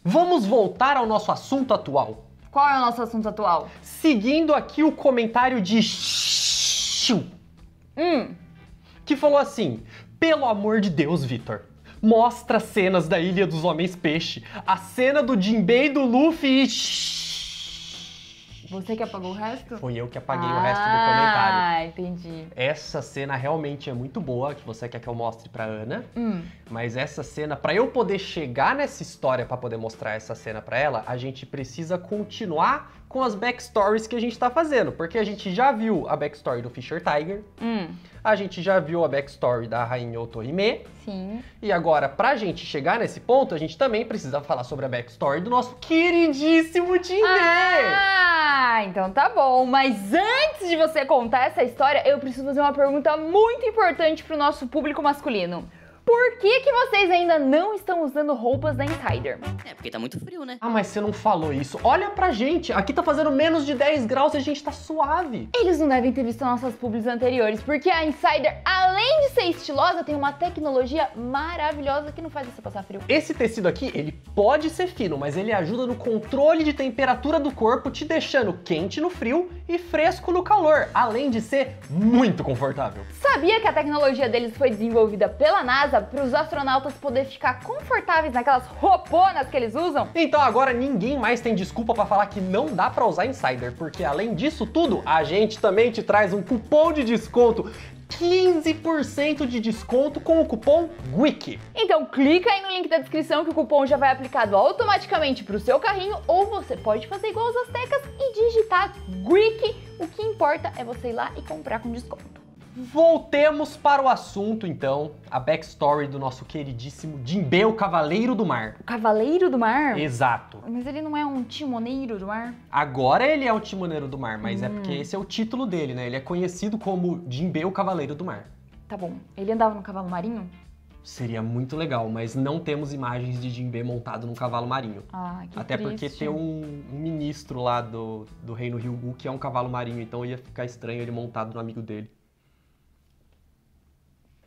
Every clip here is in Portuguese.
Vamos voltar ao nosso assunto atual. Qual é o nosso assunto atual? Seguindo aqui o comentário de Xiu, que falou assim: pelo amor de Deus, Vitor, mostra cenas da Ilha dos Homens Peixe, a cena do Jinbei e do Luffy e... Você que apagou o resto? Foi eu que apaguei o resto do comentário. Ah, entendi. Essa cena realmente é muito boa, que você quer que eu mostre pra Ana. Mas essa cena, pra eu poder chegar nessa história, pra poder mostrar essa cena pra ela, a gente precisa continuar com as backstories que a gente tá fazendo. Porque a gente já viu a backstory do Fisher Tiger, a gente já viu a backstory da Rainha Otohime. Sim. E agora, pra gente chegar nesse ponto, a gente também precisa falar sobre a backstory do nosso queridíssimo Jinbei. Ah, então tá bom. Mas antes de você contar essa história, eu preciso fazer uma pergunta muito importante pro nosso público masculino. Por que vocês ainda não estão usando roupas da Insider? É, porque tá muito frio, né? Ah, mas você não falou isso. Olha pra gente, aqui tá fazendo menos de 10 graus e a gente tá suave. Eles não devem ter visto nossas publis anteriores, porque a Insider, além de ser estilosa, tem uma tecnologia maravilhosa que não faz você passar frio. Esse tecido aqui, ele pode ser fino, mas ele ajuda no controle de temperatura do corpo, te deixando quente no frio e fresco no calor, além de ser muito confortável. Sabia que a tecnologia deles foi desenvolvida pela NASA para os astronautas poderem ficar confortáveis naquelas rouponas que eles usam? Então agora ninguém mais tem desculpa pra falar que não dá pra usar Insider, porque além disso tudo, a gente também te traz um cupom de desconto, 15% de desconto com o cupom GWIC. Então clica aí no link da descrição que o cupom já vai aplicado automaticamente pro seu carrinho, ou você pode fazer igual os astecas e digitar GWIC. O que importa é você ir lá e comprar com desconto. Voltemos para o assunto, então, a backstory do nosso queridíssimo Jinbei, o Cavaleiro do Mar. O Cavaleiro do Mar? Exato. Mas ele não é um timoneiro do mar? Agora ele é o Timoneiro do Mar, mas é porque esse é o título dele, né? Ele é conhecido como Jinbei, o Cavaleiro do Mar. Tá bom. Ele andava no cavalo marinho? Seria muito legal, mas não temos imagens de Jinbei montado num cavalo marinho. Ah, que Até triste. porque tem um ministro lá do reino Ryugu que é um cavalo marinho, então ia ficar estranho ele montado no amigo dele.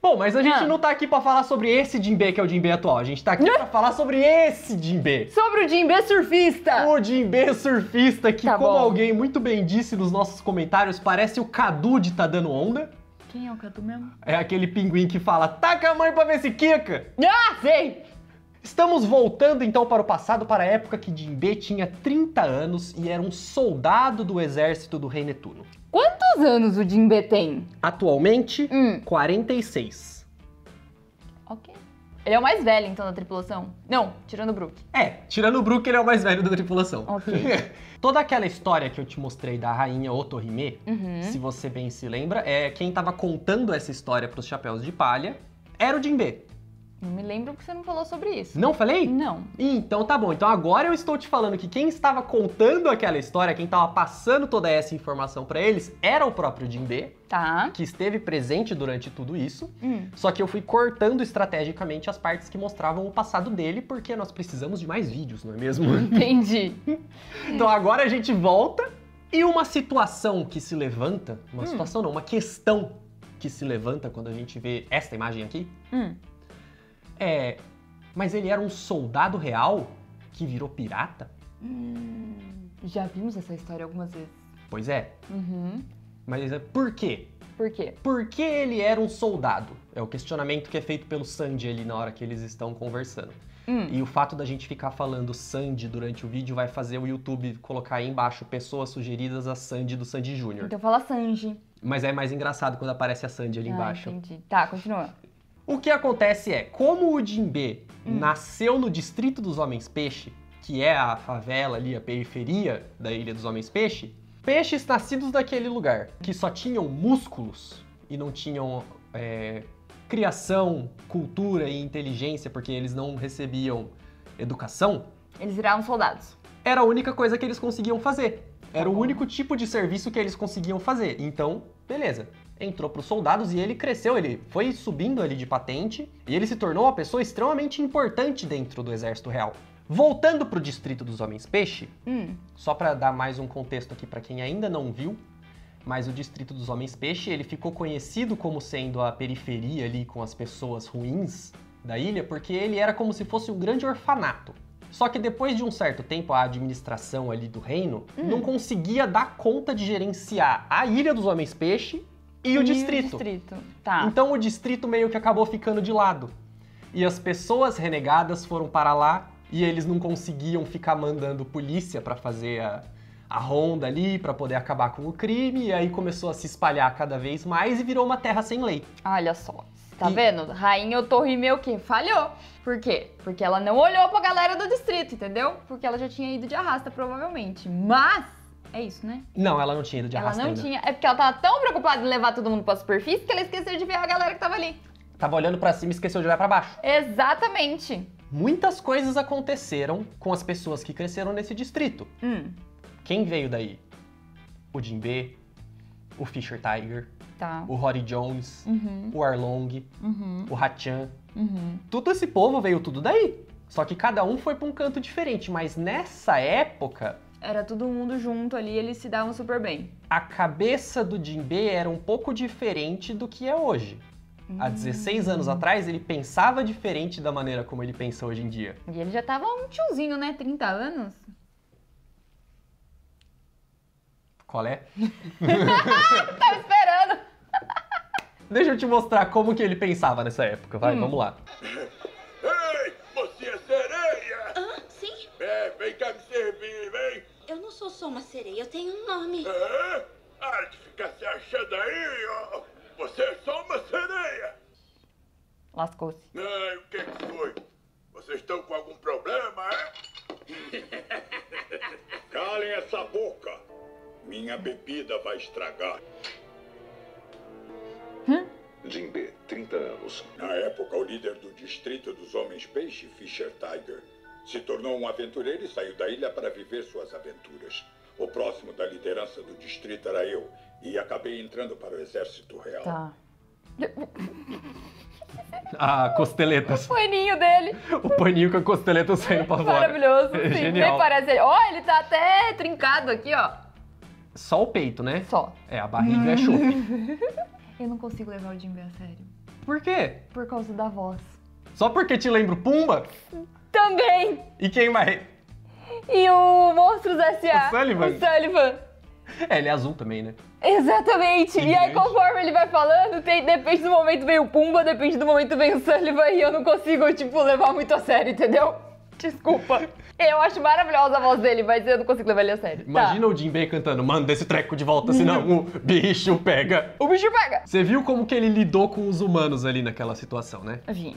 Bom, mas a gente não tá aqui pra falar sobre esse Jinbei que é o Jinbei atual. A gente tá aqui pra falar sobre esse Jinbei. Sobre o Jinbei surfista! O Jinbei surfista que, Tá como bom. alguém muito bem disse nos nossos comentários, parece o Cadu de Tá Dando Onda. Quem é o Cadu mesmo? É aquele pinguim que fala, taca a mãe pra ver se quica. Ah, sei! Estamos voltando então para o passado, para a época que Jinbei tinha 30 anos e era um soldado do exército do Rei Netuno. Quantos anos o Jinbei tem? Atualmente, 46. Ok. Ele é o mais velho, então, da tripulação? Não, tirando o Brook. Tirando o Brook, ele é o mais velho da tripulação. Ok. Toda aquela história que eu te mostrei da rainha Otohime, se você bem se lembra, quem tava contando essa história pros Chapéus de Palha era o Jinbei. Não me lembro porque você não falou sobre isso. Não falei? Não. Então tá bom. Então agora eu estou te falando que quem estava contando aquela história, quem estava passando toda essa informação pra eles, era o próprio Jinbei, Tá. que esteve presente durante tudo isso. Só que eu fui cortando estrategicamente as partes que mostravam o passado dele, porque nós precisamos de mais vídeos, não é mesmo? Entendi. Então agora a gente volta e uma situação que se levanta, uma situação não, uma questão que se levanta quando a gente vê esta imagem aqui, mas ele era um soldado real que virou pirata? Já vimos essa história algumas vezes. Pois é. Mas por quê? Por quê? Por que ele era um soldado? É o questionamento que é feito pelo Sanji ali na hora que eles estão conversando. E o fato da gente ficar falando Sanji durante o vídeo vai fazer o YouTube colocar aí embaixo pessoas sugeridas a Sanji do Sanji Júnior. Então fala Sanji. Mas é mais engraçado quando aparece a Sanji ali embaixo. Entendi. Tá, continua. O que acontece é, como o Jinbei nasceu no Distrito dos Homens Peixe, que é a favela ali, a periferia da Ilha dos Homens Peixe, peixes nascidos daquele lugar, que só tinham músculos e não tinham criação, cultura e inteligência, porque eles não recebiam educação, Eles viraram soldados. era a única coisa que eles conseguiam fazer. Era o único tipo de serviço que eles conseguiam fazer. Então, beleza. Entrou para os soldados e ele cresceu, ele foi subindo ali de patente e ele se tornou uma pessoa extremamente importante dentro do Exército Real. Voltando para o Distrito dos Homens Peixe, só para dar mais um contexto aqui para quem ainda não viu, mas o Distrito dos Homens Peixe, ele ficou conhecido como sendo a periferia ali com as pessoas ruins da ilha, porque ele era como se fosse um grande orfanato. Só que depois de um certo tempo, a administração ali do reino não conseguia dar conta de gerenciar a Ilha dos Homens-Peixe e o distrito. Tá. Então o distrito meio que acabou ficando de lado. E as pessoas renegadas foram para lá e eles não conseguiam ficar mandando polícia para fazer a ronda ali, para poder acabar com o crime. E aí começou a se espalhar cada vez mais e virou uma terra sem lei. Olha só. Tá vendo? Rainha Otohime o quê? Falhou. Por quê? Porque ela não olhou pra galera do distrito, entendeu? Porque ela já tinha ido de arrasta, provavelmente. Mas, é isso, né? Não, ela não tinha ido de arrasta Ela não ainda. tinha. É porque ela tava tão preocupada em levar todo mundo pra superfície que ela esqueceu de ver a galera que tava ali. Tava olhando pra cima e esqueceu de olhar pra baixo. Exatamente. Muitas coisas aconteceram com as pessoas que cresceram nesse distrito. Quem veio daí? O Jinbe, o Fisher Tiger, Tá. o Rory Jones, o Arlong, o Hachan. Tudo esse povo veio tudo daí. Só que cada um foi pra um canto diferente. Mas nessa época, Era todo mundo junto ali, eles se davam super bem. a cabeça do Jinbe era um pouco diferente do que é hoje. Há 16 anos atrás, ele pensava diferente da maneira como ele pensa hoje em dia. E ele já tava um tiozinho, né? 30 anos. Qual é? Tava esperando. Deixa eu te mostrar como que ele pensava nessa época. Vai, vamos lá. Ei, você é sereia? Sim? Vem cá me servir, vem. Eu não sou só uma sereia, eu tenho um nome. Para de ficar se achando aí, ó. Você é só uma sereia. Lascou-se. Ai, o que foi? Vocês estão com algum problema, é? Calem essa boca. Minha bebida vai estragar. Jinbe, 30 anos. Na época, o líder do distrito dos Homens-Peixe, Fisher Tiger, se tornou um aventureiro e saiu da ilha para viver suas aventuras. O próximo da liderança do distrito era eu, e acabei entrando para o exército real. Tá. A costeletas. Paninho dele. O paninho com a costeleta saindo pra fora. Maravilhoso. É Sim, genial. nem parece ele. Ó, ele tá até trincado aqui, ó. Só o peito, né? Só. É, a barriga é chope. Eu não consigo levar o Jinbe a sério. Por quê? Por causa da voz. Só porque te lembro Pumba? Também! E quem mais? E o Monstros S.A. O Sullivan? O Sullivan. É, ele é azul também, né? Exatamente. Que E aí, grande. conforme ele vai falando, depende do momento vem o Pumba, depende do momento vem o Sullivan e eu não consigo, tipo, levar muito a sério, entendeu? Desculpa. Eu acho maravilhosa a voz dele, mas eu não consigo levar ele a sério. Imagina o Jinbe cantando, manda esse treco de volta, senão o bicho pega. Tá. O bicho pega. Você viu como que ele lidou com os humanos ali naquela situação, né? Vi.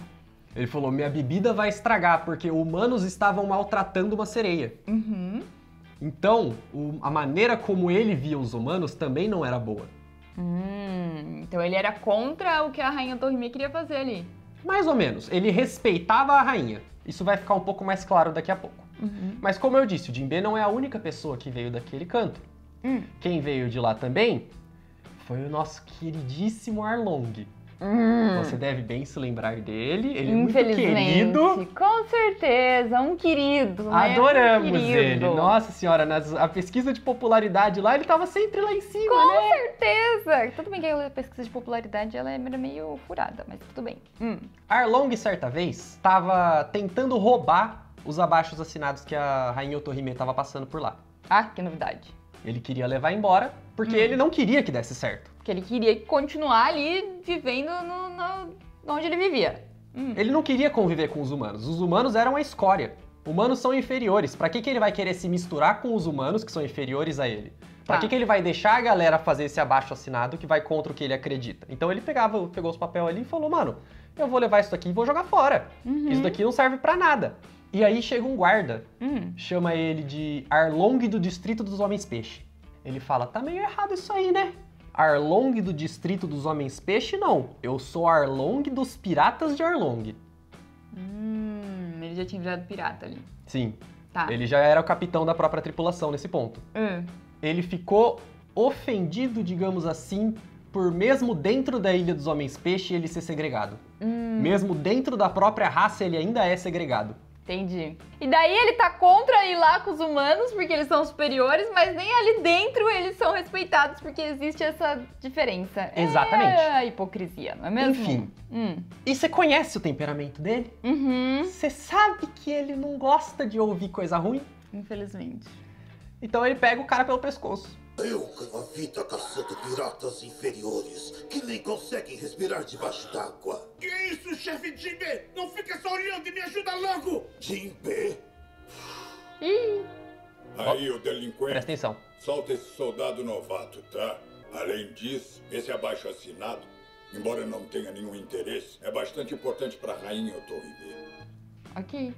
Ele falou, minha bebida vai estragar, porque humanos estavam maltratando uma sereia. Então, a maneira como ele via os humanos também não era boa. Então ele era contra o que a Rainha Otohime queria fazer ali. Mais ou menos. Ele respeitava a rainha. Isso vai ficar um pouco mais claro daqui a pouco. Mas como eu disse, o Jinbe não é a única pessoa que veio daquele canto. Quem veio de lá também foi o nosso queridíssimo Arlong. Você deve bem se lembrar dele. Ele é muito Infelizmente. querido. Com certeza, um querido. Né? Adoramos Um querido. ele. Nossa senhora, a pesquisa de popularidade lá, ele tava sempre lá em cima, Com né? certeza. Tudo bem que a pesquisa de popularidade ela é meio furada, mas tudo bem. Arlong, certa vez, estava tentando roubar os abaixos assinados que a Rainha Otohime estava passando por lá. Ah, que novidade. Ele queria levar embora, porque ele não queria que desse certo. Porque ele queria continuar ali vivendo onde ele vivia. Ele não queria conviver com os humanos. Os humanos eram a escória. Humanos são inferiores. Pra que ele vai querer se misturar com os humanos que são inferiores a ele? Pra Tá. que ele vai deixar a galera fazer esse abaixo assinado que vai contra o que ele acredita? Então ele pegou os papéis ali e falou, mano, eu vou levar isso aqui e vou jogar fora. Isso daqui não serve pra nada. E aí chega um guarda, chama ele de Arlong do Distrito dos Homens-Peixe. Ele fala, tá meio errado isso aí, né? Arlong do Distrito dos Homens-Peixe, não. Eu sou Arlong dos Piratas de Arlong. Ele já tinha virado pirata ali. Sim, Tá. ele já era o capitão da própria tripulação nesse ponto. Ele ficou ofendido, digamos assim, por mesmo dentro da Ilha dos Homens-Peixe ele ser segregado. Mesmo dentro da própria raça ele ainda é segregado. Entendi. E daí ele tá contra ir lá com os humanos porque eles são superiores, mas nem ali dentro eles são respeitados porque existe essa diferença. Exatamente. É a hipocrisia, não é mesmo? Enfim. E você conhece o temperamento dele? Uhum. Você sabe que ele não gosta de ouvir coisa ruim? Infelizmente. Então ele pega o cara pelo pescoço. Eu ganho a vida caçando piratas inferiores que nem conseguem respirar debaixo d'água. Que isso, chefe Jinbe? Não fica só olhando e me ajuda logo! Jinbe, Ih, Aí, o Presta delinquente, atenção. solta esse soldado novato, tá? Além disso, esse abaixo-assinado, embora não tenha nenhum interesse, é bastante importante para a rainha Otoribe. ok.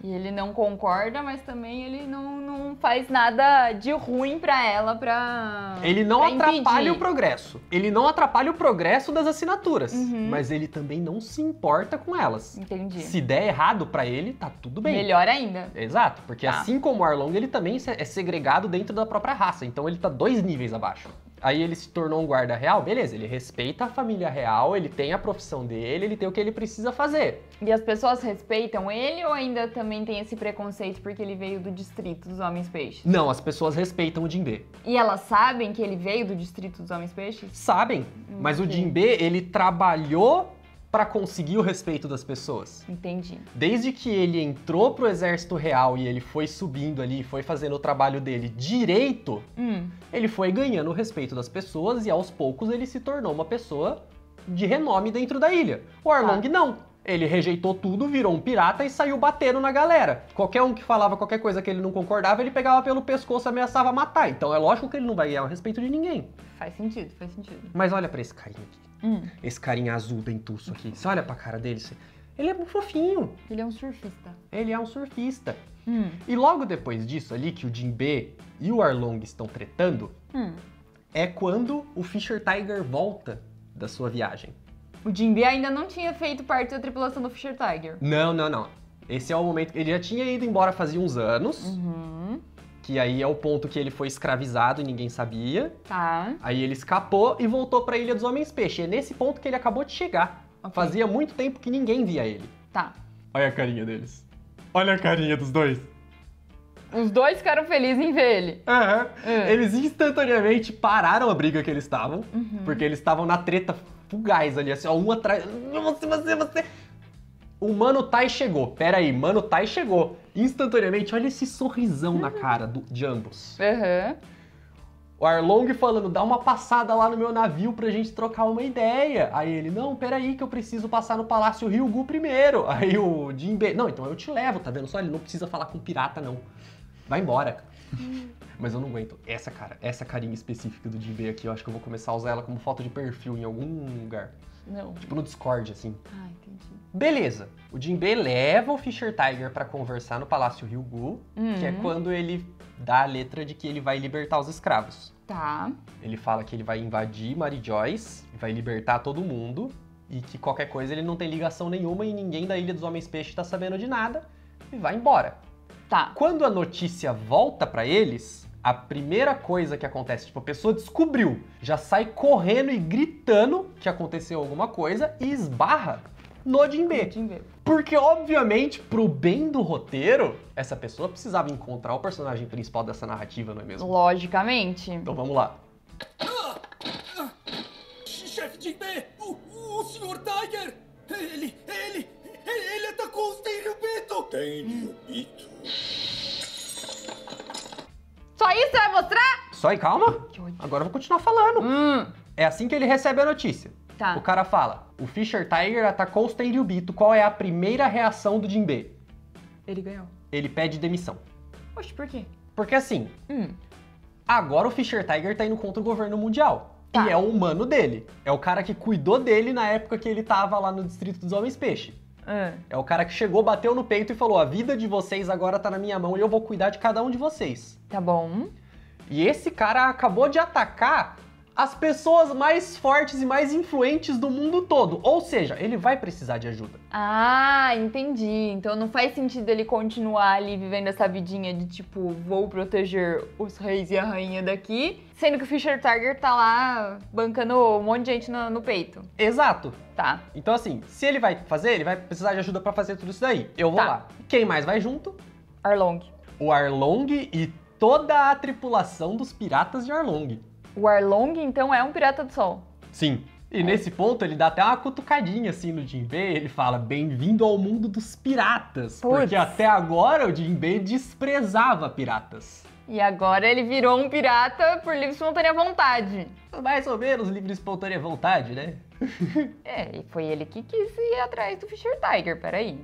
E ele não concorda, mas também ele não faz nada de ruim pra ela, Ele não pra atrapalha impedir. o progresso. Ele não atrapalha o progresso das assinaturas. Uhum. Mas ele também não se importa com elas. Entendi. Se der errado pra ele, tá tudo bem. Melhor ainda. Exato, porque Tá. assim como o Arlong, ele também é segregado dentro da própria raça. Então ele tá 2 níveis abaixo. Aí ele se tornou um guarda real, beleza, ele respeita a família real, ele tem a profissão dele, ele tem o que ele precisa fazer. E as pessoas respeitam ele ou ainda também tem esse preconceito porque ele veio do distrito dos Homens Peixes? Não, as pessoas respeitam o Jinbe. E elas sabem que ele veio do distrito dos Homens Peixes? Sabem, mas o ok. Jinbe, ele trabalhou pra conseguir o respeito das pessoas. Entendi. Desde que ele entrou pro exército real e ele foi subindo ali, foi fazendo o trabalho dele direito, ele foi ganhando o respeito das pessoas e aos poucos ele se tornou uma pessoa de renome dentro da ilha. O Arlong não. Ele rejeitou tudo, virou um pirata e saiu batendo na galera. Qualquer um que falava qualquer coisa que ele não concordava, ele pegava pelo pescoço e ameaçava matar. Então é lógico que ele não vai ganhar o respeito de ninguém. Faz sentido, faz sentido. Mas olha pra esse carinha aqui. Esse carinha azul dentuço aqui. Você olha pra cara dele, ele é um fofinho. Ele é um surfista. Ele é um surfista. E logo depois disso ali, que o Jinbe e o Arlong estão tretando, é quando o Fisher Tiger volta da sua viagem. O Jinbe ainda não tinha feito parte da tripulação do Fisher Tiger. Não. Esse é o momento... Ele já tinha ido embora fazia uns anos, que aí é o ponto que ele foi escravizado e ninguém sabia. Tá. Aí ele escapou e voltou pra Ilha dos Homens Peixe. É nesse ponto que ele acabou de chegar. Ok. Fazia muito tempo que ninguém via ele. Tá. Olha a carinha deles. Olha a carinha dos dois. Os dois ficaram felizes em ver ele. Eles instantaneamente pararam a briga que eles estavam, porque eles estavam na treta fugaz ali, assim, ó, um atrás. Você. O Mano Tai chegou. Pera aí, Mano Tai chegou. Instantaneamente, olha esse sorrisão na cara de ambos. O Arlong falando, dá uma passada lá no meu navio pra gente trocar uma ideia. Aí ele, não, peraí que eu preciso passar no Palácio Ryugu primeiro. Aí o Jinbe, não, então eu te levo, tá vendo só? Ele não precisa falar com pirata, não. Vai embora. Mas eu não aguento. Essa carinha específica do Jinbe aqui, eu acho que eu vou começar a usar ela como foto de perfil em algum lugar. Não. Tipo no Discord, assim. Ah, entendi. Beleza. O Jinbe leva o Fisher Tiger pra conversar no Palácio Ryugu, que é quando ele dá a letra de que ele vai libertar os escravos. Tá. Ele fala que ele vai invadir Mary Joyce, vai libertar todo mundo, e que qualquer coisa ele não tem ligação nenhuma e ninguém da Ilha dos Homens Peixes tá sabendo de nada, e vai embora. Tá. Quando a notícia volta pra eles, a primeira coisa que acontece, tipo, a pessoa descobriu, já sai correndo e gritando que aconteceu alguma coisa e esbarra no Jinbe. Jinbe. Porque, obviamente, pro bem do roteiro, essa pessoa precisava encontrar o personagem principal dessa narrativa, não é mesmo? Logicamente. Então vamos lá. Chefe Jinbe, o Sr. Tiger, ele atacou os Tenryubito. Tenryubito? Só isso você vai mostrar? Só aí, calma. Que ódio. Agora eu vou continuar falando. É assim que ele recebe a notícia. Tá. O cara fala, o Fisher Tiger atacou os Tenryubito, qual é a primeira reação do Jinbe? Ele ganhou. Ele pede demissão. Oxe, por quê? Porque assim, agora o Fisher Tiger tá indo contra o governo mundial. Tá. E é o humano dele. É o cara que cuidou dele na época que ele tava lá no Distrito dos Homens Peixe. É o cara que chegou, bateu no peito e falou, a vida de vocês agora tá na minha mão e eu vou cuidar de cada um de vocês. Tá bom. E esse cara acabou de atacar as pessoas mais fortes e mais influentes do mundo todo. Ou seja, ele vai precisar de ajuda. Ah, entendi. Então não faz sentido ele continuar ali vivendo essa vidinha de tipo, vou proteger os reis e a rainha daqui, sendo que o Fischer Tiger tá lá bancando um monte de gente no peito. Exato. Tá. Então assim, se ele vai fazer, ele vai precisar de ajuda pra fazer tudo isso daí. Eu vou Tá. lá. Quem mais vai junto? Arlong. O Arlong e toda a tripulação dos piratas de Arlong. O Arlong, então, é um pirata do sol. Sim. E nesse ponto ele dá até uma cutucadinha assim no Jinbei, ele fala, bem-vindo ao mundo dos piratas. Putz. Porque até agora o Jinbei desprezava piratas. E agora ele virou um pirata por livre e espontânea vontade. Mais ou menos livre e espontânea vontade, né? É, e foi ele que quis ir atrás do Fischer Tiger, peraí.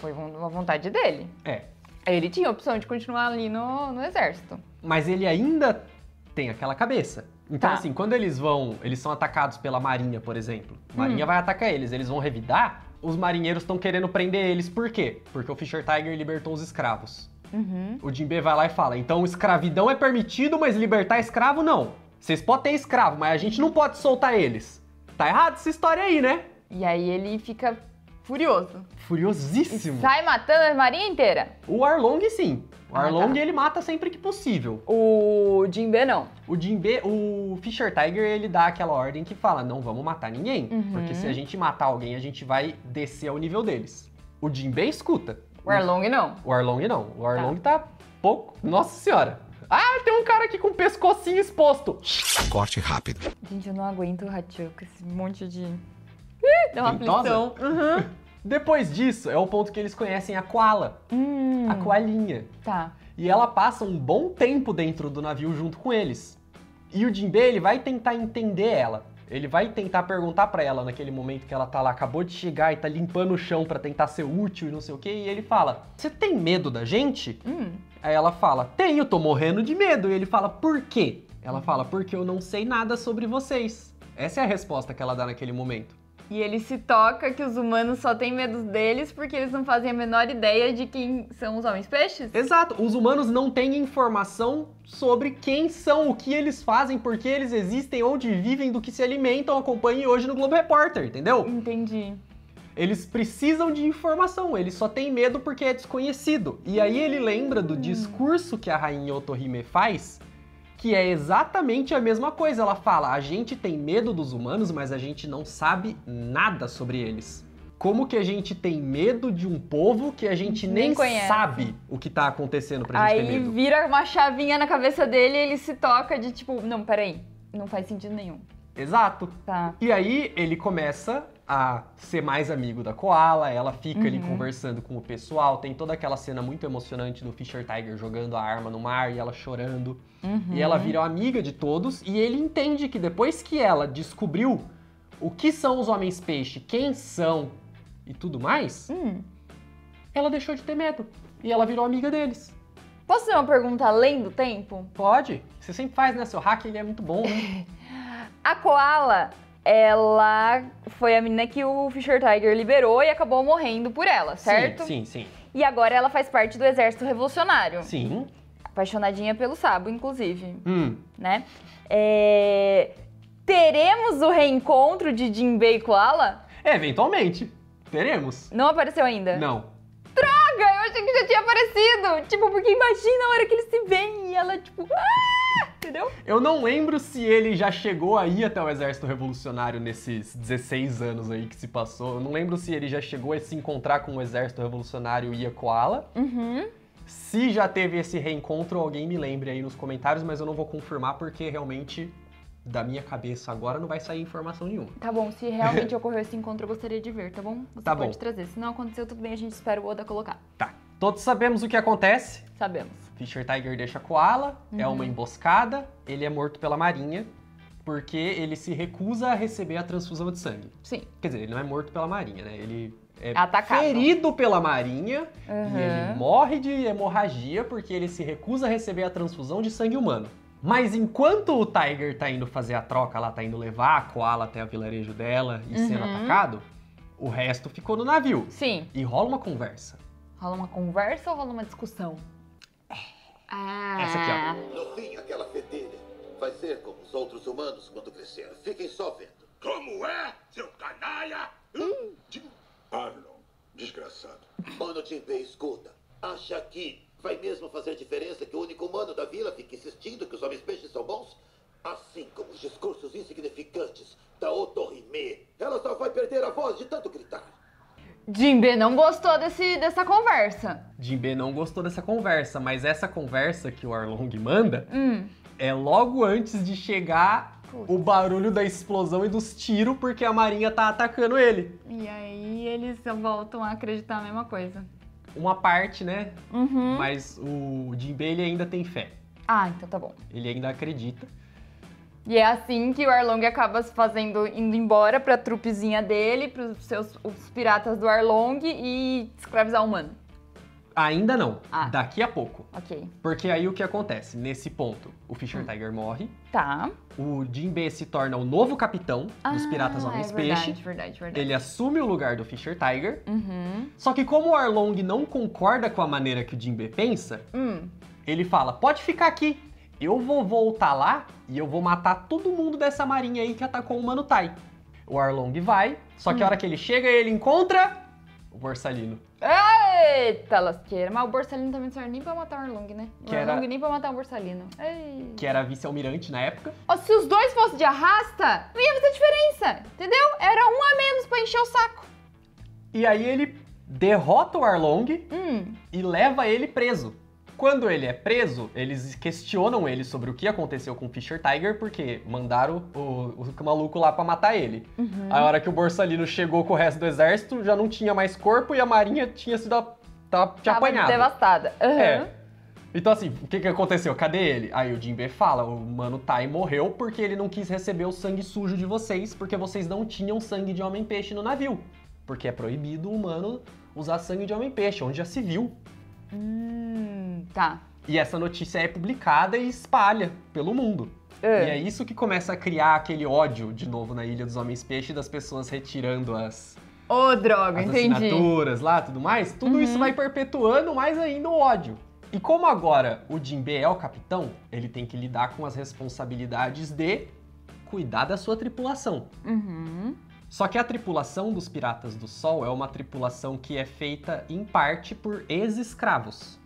Foi uma vontade dele. É. Ele tinha a opção de continuar ali no exército. Mas ele ainda tem aquela cabeça. Então, Tá. assim, quando eles são atacados pela marinha, por exemplo. A marinha vai atacar eles vão revidar. Os marinheiros estão querendo prender eles. Por quê? Porque o Fischer Tiger libertou os escravos. O Jinbei vai lá e fala, então escravidão é permitido, mas libertar escravo não. Vocês podem ter escravo, mas a gente não pode soltar eles. Tá errado essa história aí, né? E aí ele fica furioso. E Furiosíssimo. sai matando a marinha inteira. O Arlong, sim. O Ah, Arlong, tá. ele mata sempre que possível. O Jinbe não. O Fischer Tiger, ele dá aquela ordem que fala, não vamos matar ninguém. Porque se a gente matar alguém, a gente vai descer ao nível deles. O Jinbei escuta. O Arlong não. O Arlong não. O Arlong tá pouco... Nossa senhora. Ah, tem um cara aqui com o pescocinho exposto. Corte rápido. Gente, eu não aguento o Hachu com esse monte de... Dá uma Ventosa? aflição. Depois disso, é o ponto que eles conhecem a Koala. A Koalinha. Tá. E ela passa um bom tempo dentro do navio junto com eles. E o Jinbei, ele vai tentar entender ela. Ele vai tentar perguntar pra ela naquele momento que ela tá lá, acabou de chegar e tá limpando o chão pra tentar ser útil e não sei o quê. E ele fala, você tem medo da gente? Aí ela fala, tenho, tô morrendo de medo. E ele fala, por quê? Ela fala, porque eu não sei nada sobre vocês. Essa é a resposta que ela dá naquele momento. E ele se toca que os humanos só têm medo deles porque eles não fazem a menor ideia de quem são os homens-peixes? Exato, os humanos não têm informação sobre quem são, o que eles fazem, por que eles existem, onde vivem, do que se alimentam. Acompanhe hoje no Globo Repórter, entendeu? Entendi. Eles precisam de informação, eles só têm medo porque é desconhecido. E aí ele lembra do discurso que a rainha Otohime faz, que é exatamente a mesma coisa. Ela fala, a gente tem medo dos humanos, mas a gente não sabe nada sobre eles. Como que a gente tem medo de um povo que a gente nem conhece. sabe o que tá acontecendo pra gente ter Aí medo? vira uma chavinha na cabeça dele e ele se toca de tipo, não, peraí, não faz sentido nenhum. Exato. Tá. E aí ele começa a ser mais amigo da Koala, ela fica ali conversando com o pessoal, tem toda aquela cena muito emocionante do Fischer Tiger jogando a arma no mar e ela chorando. E ela vira amiga de todos e ele entende que depois que ela descobriu o que são os homens-peixe, quem são e tudo mais, ela deixou de ter medo e ela virou amiga deles. Posso fazer uma pergunta além do tempo? Pode, você sempre faz, né? Seu hack, ele é muito bom, né? A Koala, ela foi a menina que o Fischer Tiger liberou e acabou morrendo por ela, certo? Sim, sim, E agora ela faz parte do Exército Revolucionário. sim. Apaixonadinha pelo Sabo, inclusive, Sim. né? Teremos o reencontro de Jinbei e Koala? Eventualmente. Teremos. Não apareceu ainda? Não. Droga, eu achei que já tinha aparecido. Tipo, porque imagina a hora que eles se veem e ela, tipo... Entendeu? Eu não lembro se ele já chegou aí até o Exército Revolucionário nesses 16 anos aí que se passou. Eu não lembro se ele já chegou a se encontrar com o Exército Revolucionário e a Koala. Se já teve esse reencontro, alguém me lembre aí nos comentários, mas eu não vou confirmar porque realmente, da minha cabeça agora, não vai sair informação nenhuma. Tá bom, se realmente ocorreu esse encontro, eu gostaria de ver, tá bom? Você Tá pode bom. trazer. Se não aconteceu, tudo bem, a gente espera o Oda colocar. Tá. Todos sabemos o que acontece. Sabemos. Fischer Tiger deixa a Koala, é uma emboscada, ele é morto pela marinha, porque ele se recusa a receber a transfusão de sangue. Sim. Quer dizer, ele não é morto pela marinha, né? Ele é Atacado. ferido pela marinha e ele morre de hemorragia porque ele se recusa a receber a transfusão de sangue humano. Mas enquanto o Tiger tá indo fazer a troca lá, tá indo levar a Koala até o vilarejo dela e sendo atacado, o resto ficou no navio. Sim. E rola uma conversa. Rola uma conversa ou rola uma discussão? Essa aqui, ó. No fim, aquela fedelha vai ser como os outros humanos quando crescer. Fiquem só vendo. Como é, seu canalha? Arlong, desgraçado. Mano Jinbei, escuta. Acha que vai mesmo fazer diferença que o único humano da vila fique insistindo que os homens peixes são bons? Assim como os discursos insignificantes da Otorime. Ela só vai perder a voz de tanto gritar. Jinbe não gostou dessa conversa. Jinbe não gostou dessa conversa, mas essa conversa que o Arlong manda é logo antes de chegar o barulho da explosão e dos tiros, porque a marinha tá atacando ele. E aí eles voltam a acreditar a mesma coisa. Uma parte, né? Uhum. Mas o Jinbe, ele ainda tem fé. Ah, então tá bom. Ele ainda acredita. E é assim que o Arlong acaba indo embora pra trupezinha dele, pros os piratas do Arlong e escravizar o humano. Ainda não. Ah. Daqui a pouco. Ok. Porque aí o que acontece? Nesse ponto, o Fisher Tiger morre. Tá. O Jinbe se torna o novo capitão dos Piratas Homens-Peixe. Verdade. Ele assume o lugar do Fisher Tiger. Uhum. Só que como o Arlong não concorda com a maneira que o Jinbe pensa, ele fala, pode ficar aqui. Eu vou voltar lá e eu vou matar todo mundo dessa marinha aí que atacou o Mano Tai. O Arlong vai, só que a hora que ele chega, ele encontra o Borsalino. Eita lasqueira. Mas o Borsalino também não serve nem pra matar o Arlong, né? O Arlong nem pra matar o Borsalino. Ei. Que era vice-almirante na época. Ó, se os dois fossem de arrasta, não ia fazer diferença, entendeu? Era um a menos pra encher o saco. E aí ele derrota o Arlong e leva ele preso. Quando ele é preso, eles questionam ele sobre o que aconteceu com o Fisher Tiger, porque mandaram o maluco lá pra matar ele. A hora que o Borsalino chegou com o resto do exército, já não tinha mais corpo e a marinha tinha sido tinha apanhado. Devastada. Uhum. É. Então assim, o que aconteceu? Cadê ele? Aí o Jinbe fala, o Mano Tai morreu porque ele não quis receber o sangue sujo de vocês, porque vocês não tinham sangue de homem-peixe no navio. Porque é proibido o humano usar sangue de homem-peixe, onde já se viu. Tá. E essa notícia é publicada e espalha pelo mundo. E é isso que começa a criar aquele ódio de novo na Ilha dos Homens-Peixe, das pessoas retirando as Droga, entendi. assinaturas lá, tudo mais. Tudo isso vai perpetuando mais ainda o ódio. E como agora o Jinbe é o capitão, ele tem que lidar com as responsabilidades de cuidar da sua tripulação. Só que a tripulação dos Piratas do Sol é uma tripulação que é feita em parte por ex-escravos.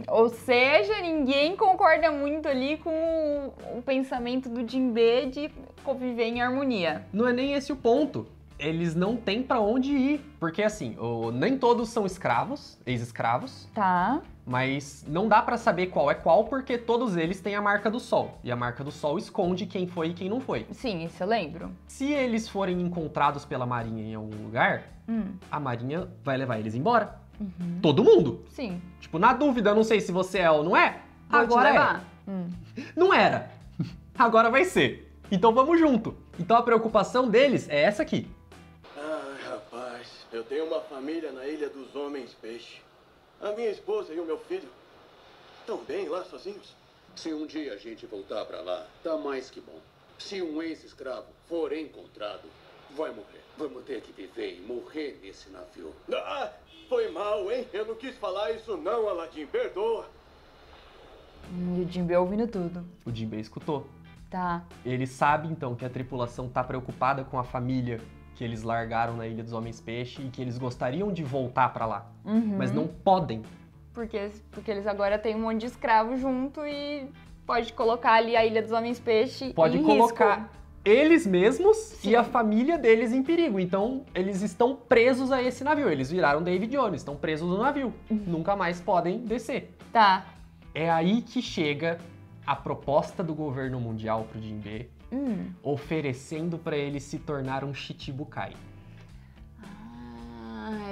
Ou seja, ninguém concorda muito ali com o pensamento do Jinbe de conviver em harmonia. Não é nem esse o ponto. Eles não têm pra onde ir. Porque assim, nem todos são escravos, ex-escravos. Tá. Mas não dá pra saber qual é qual, porque todos eles têm a marca do sol. E a marca do sol esconde quem foi e quem não foi. Sim, isso eu lembro. Se eles forem encontrados pela marinha em algum lugar, a marinha vai levar eles embora. Todo mundo. Sim. Tipo, na dúvida, eu não sei se você é ou não é. Vou te Agora levar. Não era. Agora vai ser. Então vamos junto. Então a preocupação deles é essa aqui. Ai, rapaz, eu tenho uma família na Ilha dos Homens-Peixe. A minha esposa e o meu filho estão bem lá sozinhos. Se um dia a gente voltar pra lá, tá mais que bom. Se um ex-escravo for encontrado, vai morrer. Vamos ter que viver e morrer nesse navio. Ah, foi mal, hein? Eu não quis falar isso não, Aladim. Perdoa. E o Jinbe ouvindo tudo. O Jinbe escutou. Tá. Ele sabe, então, que a tripulação tá preocupada com a família que eles largaram na Ilha dos Homens-Peixe e que eles gostariam de voltar pra lá. Mas não podem. Porque eles agora têm um monte de escravo junto e pode colocar ali a Ilha dos Homens-Peixe Pode em colocar risco. Eles mesmos e a família deles em perigo. Então, eles estão presos a esse navio. Eles viraram Davy Jones, estão presos no navio. Nunca mais podem descer. Tá. É aí que chega a proposta do governo mundial pro Jinbe, oferecendo pra ele se tornar um Shichibukai.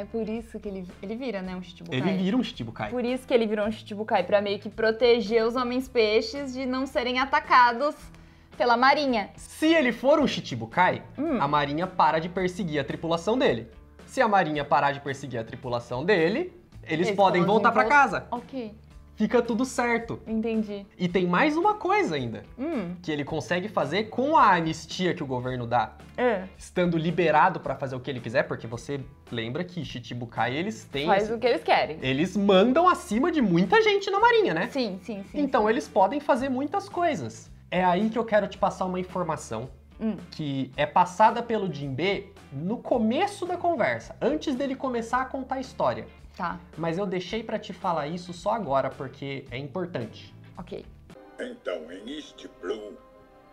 É por isso que ele vira, né, um Shichibukai. Ele vira um Shichibukai. Por isso que ele virou um Shichibukai, pra meio que proteger os homens-peixes de não serem atacados pela marinha. Se ele for um Shichibukai, a marinha para de perseguir a tripulação dele. Se a marinha parar de perseguir a tripulação dele, eles podem voltar pra casa. Ok. fica tudo certo. Entendi. E tem mais uma coisa ainda, que ele consegue fazer com a anistia que o governo dá. Estando liberado pra fazer o que ele quiser, porque você lembra que Shichibukai, eles têm... Faz o que eles querem. Eles mandam acima de muita gente na marinha, né? Sim. Então eles podem fazer muitas coisas. É aí que eu quero te passar uma informação que é passada pelo Jinbe no começo da conversa, antes dele começar a contar a história. Tá. Mas eu deixei pra te falar isso só agora, porque é importante. Ok. Então, em East Blue,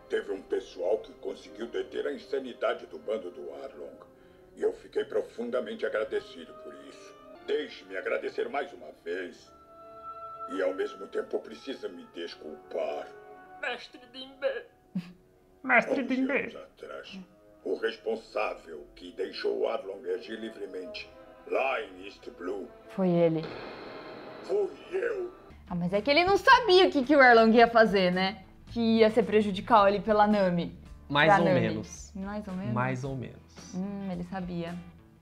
teve um pessoal que conseguiu deter a insanidade do bando do Arlong. E eu fiquei profundamente agradecido por isso. Deixe-me agradecer mais uma vez. E ao mesmo tempo precisa me desculpar. Mestre Jinbe. Mestre 11 Jinbe. anos atrás, o responsável que deixou o Arlong agir livremente lá em East Blue Foi ele. fui eu. Ah, mas é que ele não sabia o que o Arlong ia fazer, né? Que ia ser prejudicial ele pela Nami. Mais Pra ou Nami. menos. Mais ou menos? Mais ou menos. Ele sabia.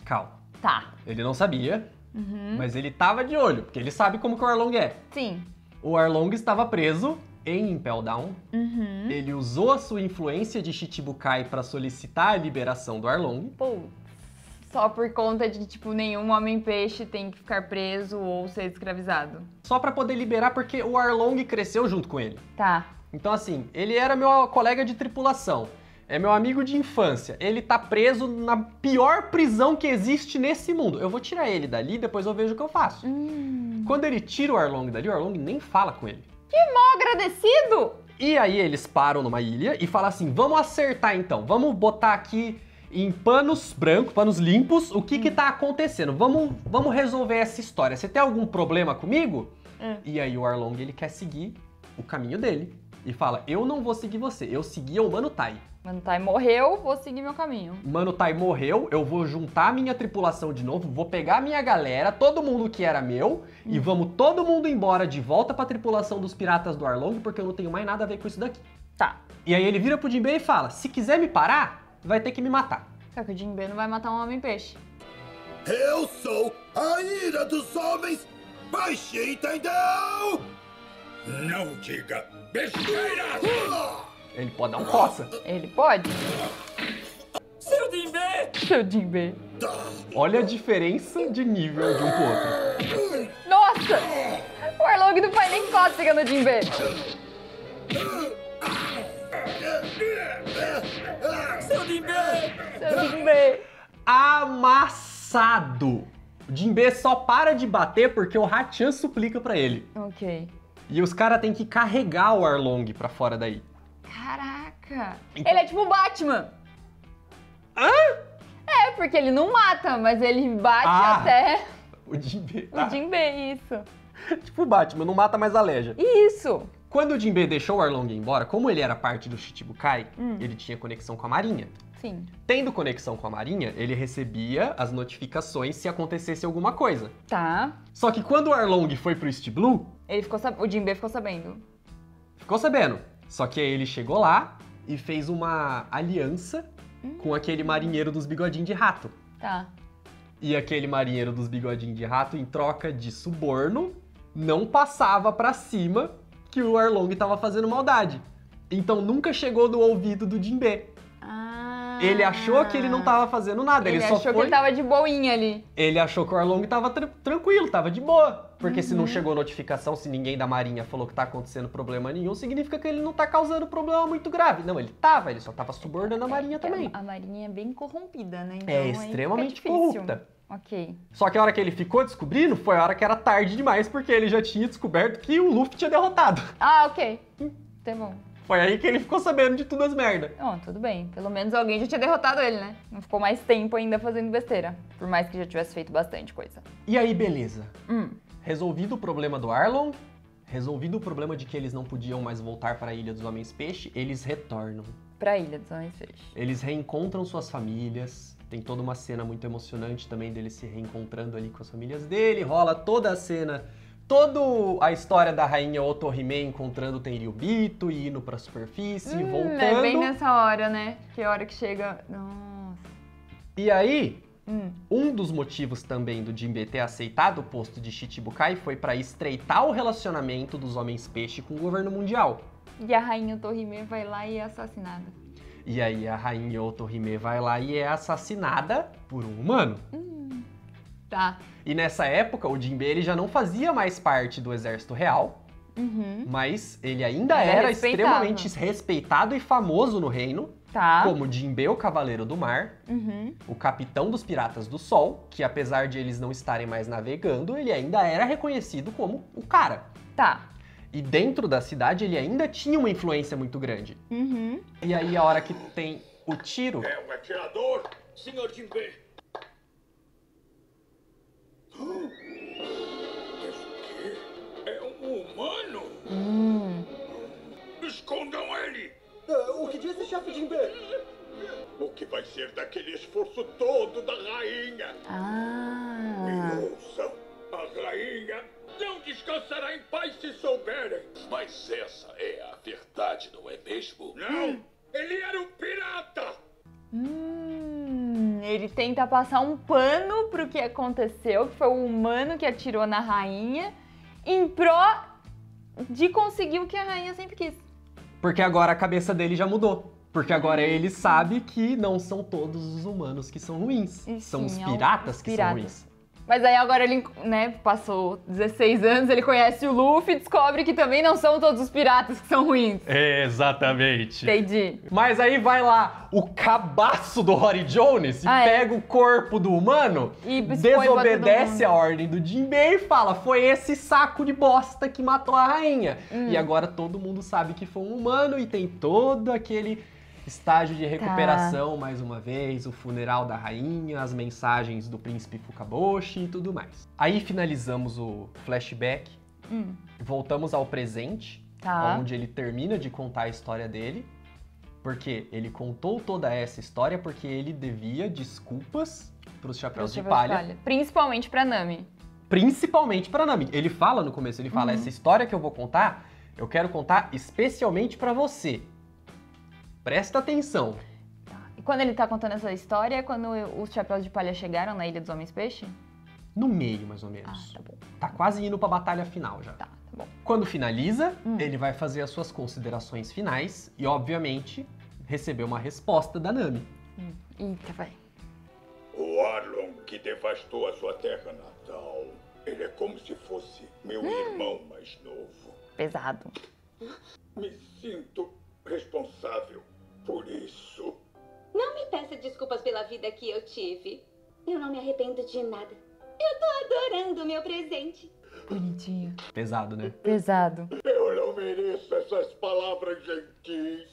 Calma. Tá. Ele não sabia, mas ele tava de olho, porque ele sabe como que o Arlong é. Sim. O Arlong estava preso em Impel Down. Ele usou a sua influência de Shichibukai para solicitar a liberação do Arlong. Pô, só por conta de, tipo, nenhum homem-peixe tem que ficar preso ou ser escravizado. Só para poder liberar, porque o Arlong cresceu junto com ele. Tá. Então, assim, ele era meu colega de tripulação. É meu amigo de infância. Ele tá preso na pior prisão que existe nesse mundo. Eu vou tirar ele dali e depois eu vejo o que eu faço. Quando ele tira o Arlong dali, o Arlong nem fala com ele. Mal agradecido! E aí eles param numa ilha e falam assim, vamos acertar então, vamos botar aqui em panos brancos, panos limpos, o que que tá acontecendo, vamos resolver essa história. Você tem algum problema comigo? E aí o Arlong, ele quer seguir o caminho dele e fala, eu não vou seguir você, eu segui o Mano Tai. Mano Tai morreu, vou seguir meu caminho. Mano Tai morreu, eu vou juntar minha tripulação de novo, vou pegar minha galera, todo mundo que era meu, e vamos todo mundo embora de volta pra tripulação dos piratas do Arlong, porque eu não tenho mais nada a ver com isso daqui. Tá. E aí ele vira pro Jinbe e fala, se quiser me parar, vai ter que me matar. Só que o Jinbe não vai matar um homem-peixe. Eu sou a ira dos homens peixe, entendeu? Não diga besteira! Ele pode dar um coça. Ele pode? Seu Jinbe! Seu Jinbe. Olha a diferença de nível de um pro outro. Nossa! O Arlong não faz nem cócega no Jinbe. Seu Jinbe! Seu Jinbe. Amassado! O Jinbe só para de bater porque o Hachan suplica pra ele. Ok. E os caras têm que carregar o Arlong pra fora daí. Caraca. Então- Ele é tipo o Batman. Hã? É, porque ele não mata, mas ele bate até O Jinbe. o Jinbe, isso. Tipo o Batman, não mata, mas aleja. Isso. Quando o Jinbe deixou o Arlong embora, como ele era parte do Shichibukai, ele tinha conexão com a Marinha. Sim. Tendo conexão com a Marinha, ele recebia as notificações se acontecesse alguma coisa. Tá. Só que quando o Arlong foi pro East Blue, Ele ficou o Jinbe ficou sabendo. ficou sabendo. Só que aí ele chegou lá e fez uma aliança com aquele marinheiro dos bigodinhos de rato. Tá. E aquele marinheiro dos bigodinhos de rato, em troca de suborno, não passava pra cima que o Arlong tava fazendo maldade. Então nunca chegou no ouvido do Jinbe. Ah. Ele achou que ele não tava fazendo nada, ele só achou que foi... ele tava de boinha ali. Ele achou que o Arlong tava tranquilo, tava de boa. Porque se não chegou notificação, se ninguém da Marinha falou que tá acontecendo problema nenhum, significa que ele não tá causando problema muito grave. Não, ele só tava subornando a Marinha também. A Marinha é bem corrompida, né? Então, É aí extremamente fica difícil. corrupta. Ok. Só que a hora que ele ficou descobrindo, foi a hora que era tarde demais, porque ele já tinha descoberto que o Luffy tinha derrotado. Ah, ok. Tá bom. Foi aí que ele ficou sabendo de tudo as merda. Não, tudo bem. Pelo menos alguém já tinha derrotado ele, né? Não ficou mais tempo ainda fazendo besteira. Por mais que já tivesse feito bastante coisa. E aí, beleza. Resolvido o problema do Arlong, resolvido o problema de que eles não podiam mais voltar para a Ilha dos Homens Peixe, eles retornam. Pra Ilha dos Homens Peixe. Eles reencontram suas famílias. Tem toda uma cena muito emocionante também deles se reencontrando ali com as famílias dele. Rola toda a cena, toda a história da rainha Otohime encontrando o Tenryubito e indo pra superfície, voltando. É bem nessa hora, né? Que é a hora que chega... Nossa. E aí, Um dos motivos também do Jinbe ter aceitado o posto de Shichibukai foi para estreitar o relacionamento dos Homens-Peixe com o governo mundial. E a rainha Otohime vai lá e é assassinada. E aí a rainha Otohime vai lá e é assassinada por um humano. Tá. E nessa época, o Jinbe ele já não fazia mais parte do exército real, mas ele ainda era extremamente respeitado e famoso no reino, como Jinbe, o Cavaleiro do Mar, o capitão dos Piratas do Sol, que apesar de eles não estarem mais navegando, ele ainda era reconhecido como o cara. Tá. E dentro da cidade ele ainda tinha uma influência muito grande. E aí a hora que tem o tiro... É um atirador! Senhor Jinbe! Mas o quê? É um humano? Escondam ele! O que disse, chefe Jinbe? O que vai ser daquele esforço todo da rainha? Me ouçam! A rainha não descansará em paz se souberem! Mas essa é a verdade, não é mesmo? Não! Ele era um pirata! Ele tenta passar um pano pro que aconteceu, que foi o humano que atirou na rainha, em pró de conseguir o que a rainha sempre quis. Porque agora a cabeça dele já mudou. Porque agora ele sabe que não são todos os humanos que são ruins. E são sim, os piratas que são ruins. Mas aí agora ele, né, passou 16 anos, ele conhece o Luffy e descobre que também não são todos os piratas que são ruins. Exatamente. Entendi. Mas aí vai lá o cabaço do Rory Jones e pega o corpo do humano, e desobedece a ordem do Jinbe e fala, foi esse saco de bosta que matou a rainha. E agora todo mundo sabe que foi um humano e tem todo aquele estágio de recuperação, mais uma vez, o funeral da rainha, as mensagens do príncipe Fukaboshi e tudo mais. Aí finalizamos o flashback, voltamos ao presente, onde ele termina de contar a história dele, porque ele contou toda essa história porque ele devia desculpas pros Chapéus de Palha. Principalmente pra Nami. Principalmente pra Nami. Ele fala no começo, ele fala, essa história que eu vou contar, eu quero contar especialmente pra você. Presta atenção. E quando ele tá contando essa história, é quando os Chapéus de Palha chegaram na Ilha dos Homens-Peixe? No meio, mais ou menos. Tá bom. Tá quase indo pra batalha final já. Tá bom. Quando finaliza, ele vai fazer as suas considerações finais e, obviamente, receber uma resposta da Nami. Eita, vai. O Arlong que devastou a sua terra natal. Ele é como se fosse meu irmão mais novo. Pesado. Me sinto responsável por isso. Não me peça desculpas pela vida que eu tive. Eu não me arrependo de nada. Eu tô adorando o meu presente. Bonitinho. Pesado, né? Pesado. Eu não mereço essas palavras gentis.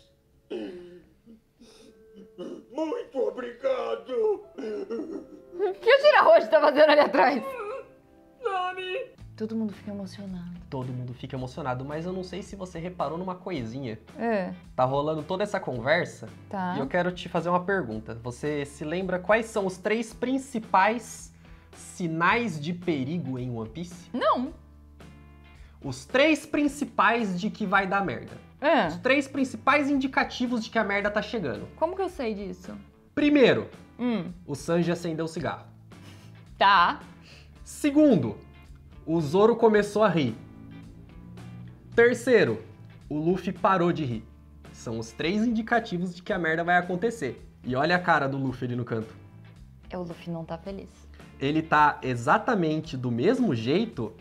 Muito obrigado. O que o Shirahoshi tá fazendo ali atrás? Nani! Todo mundo fica emocionado. Todo mundo fica emocionado, mas eu não sei se você reparou numa coisinha. É. Tá rolando toda essa conversa Tá. e eu quero te fazer uma pergunta. Você se lembra quais são os 3 principais sinais de perigo em One Piece? Não. Os 3 principais de que vai dar merda. Os 3 principais indicativos de que a merda tá chegando. Como que eu sei disso? Primeiro, o Sanji acendeu o cigarro. Tá. Segundo, o Zoro começou a rir. Terceiro, o Luffy parou de rir. São os 3 indicativos de que a merda vai acontecer. E olha a cara do Luffy ali no canto. O Luffy não tá feliz. Ele tá exatamente do mesmo jeito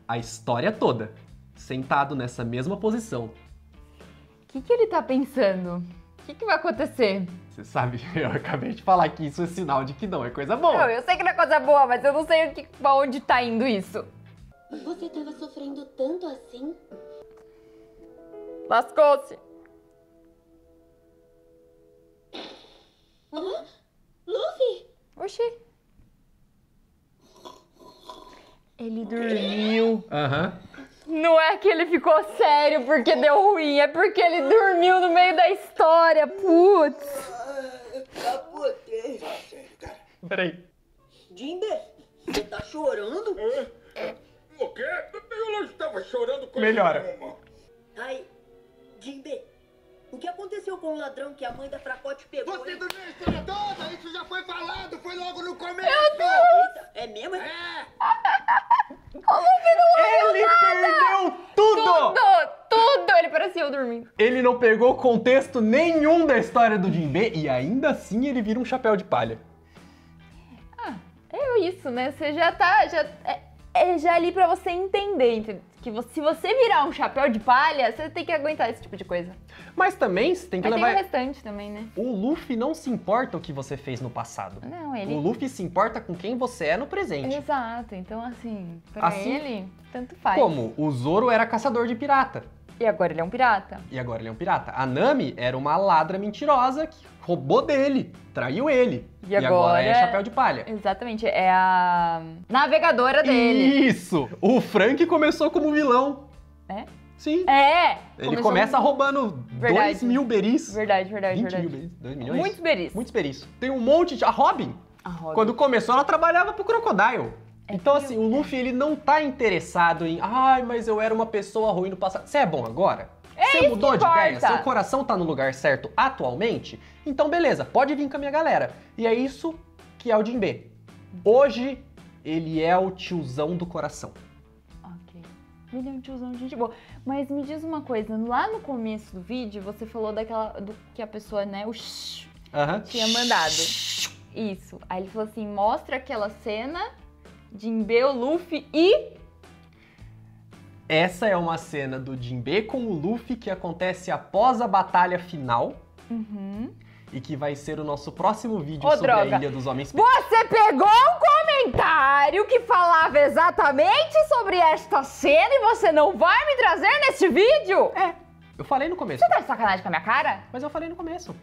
a história toda. Sentado nessa mesma posição. O que ele tá pensando? O que vai acontecer? Você sabe, eu acabei de falar que isso é sinal de que não é coisa boa. Eu sei que não é coisa boa, mas eu não sei pra onde tá indo isso. Você tava sofrendo tanto assim? Lascou-se. Luffy? Oxi. Ele dormiu. Não é que ele ficou sério porque deu ruim, é porque ele dormiu no meio da história. Putz. Capotei. Peraí. Jinbe, você tá chorando? O quê? Eu não estava chorando com Melhora. nenhuma. Ai, Jinbe, O que aconteceu com o ladrão que a mãe da Fracote pegou? Você dormiu a história toda? Isso já foi falado, foi logo no começo! Eita, é mesmo? É! Ele perdeu tudo! Tudo! Ele parecia eu dormindo. Ele não pegou contexto nenhum da história do Jinbe e ainda assim ele vira um chapéu de palha. É isso, né? Você já tá... já ali pra você entender, que se você virar um chapéu de palha, você tem que aguentar esse tipo de coisa. Mas também você tem que Mas levar... tem o restante também, né? O Luffy não se importa o que você fez no passado. Não, ele... O Luffy se importa com quem você é no presente. Exato, então assim, pra Assim ele, tanto faz. Como o Zoro era caçador de pirata. E agora ele é um pirata. E agora ele é um pirata. A Nami era uma ladra mentirosa que roubou dele, traiu ele. E agora é chapéu de palha. Exatamente, é a navegadora dele. Isso! O Frank começou como vilão. É? Sim. É! Ele começa roubando 2 mil beris. Verdade. 20 mil beris. 2 milhões? Muitos beris. Muitos beris. Tem um monte de... A Robin. Quando começou, ela trabalhava pro Crocodile. Então, assim, o Luffy, ele não tá interessado em... Ai, mas eu era uma pessoa ruim no passado. Você é bom agora? Você mudou de ideia? Seu coração tá no lugar certo atualmente? Então, beleza, pode vir com a minha galera. E é isso que é o Jinbe. Hoje, ele é o tiozão do coração. Ok. Ele é um tiozão de gente boa. Mas me diz uma coisa, lá no começo do vídeo, você falou do que a pessoa, né, o shh, tinha mandado. Isso. Aí ele falou assim, mostra aquela cena, Jinbe, o Luffy e... Essa é uma cena do Jinbe com o Luffy que acontece após a batalha final. E que vai ser o nosso próximo vídeo sobre a Ilha dos Homens Peixe. Você pegou um comentário que falava exatamente sobre esta cena e você não vai me trazer neste vídeo? É, eu falei no começo. Você tá de sacanagem com a minha cara? Mas eu falei no começo.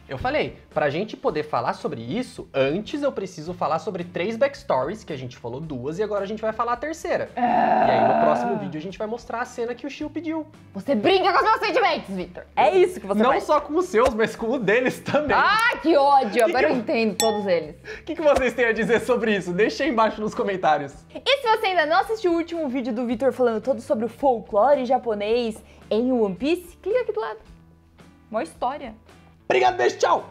Eu falei, pra gente poder falar sobre isso, antes eu preciso falar sobre 3 backstories, que a gente falou 2 e agora a gente vai falar a terceira. E aí no próximo vídeo a gente vai mostrar a cena que o Shio pediu. Você brinca com os meus sentimentos, Victor. É isso que você Não faz. só com os seus, mas com o deles também. Ah, que ódio! Agora eu entendo todos eles. O que vocês têm a dizer sobre isso? Deixa aí embaixo nos comentários. E se você ainda não assistiu o último vídeo do Victor falando todo sobre o folclore japonês em One Piece, clica aqui do lado. Uma história. Obrigado, beijo, tchau!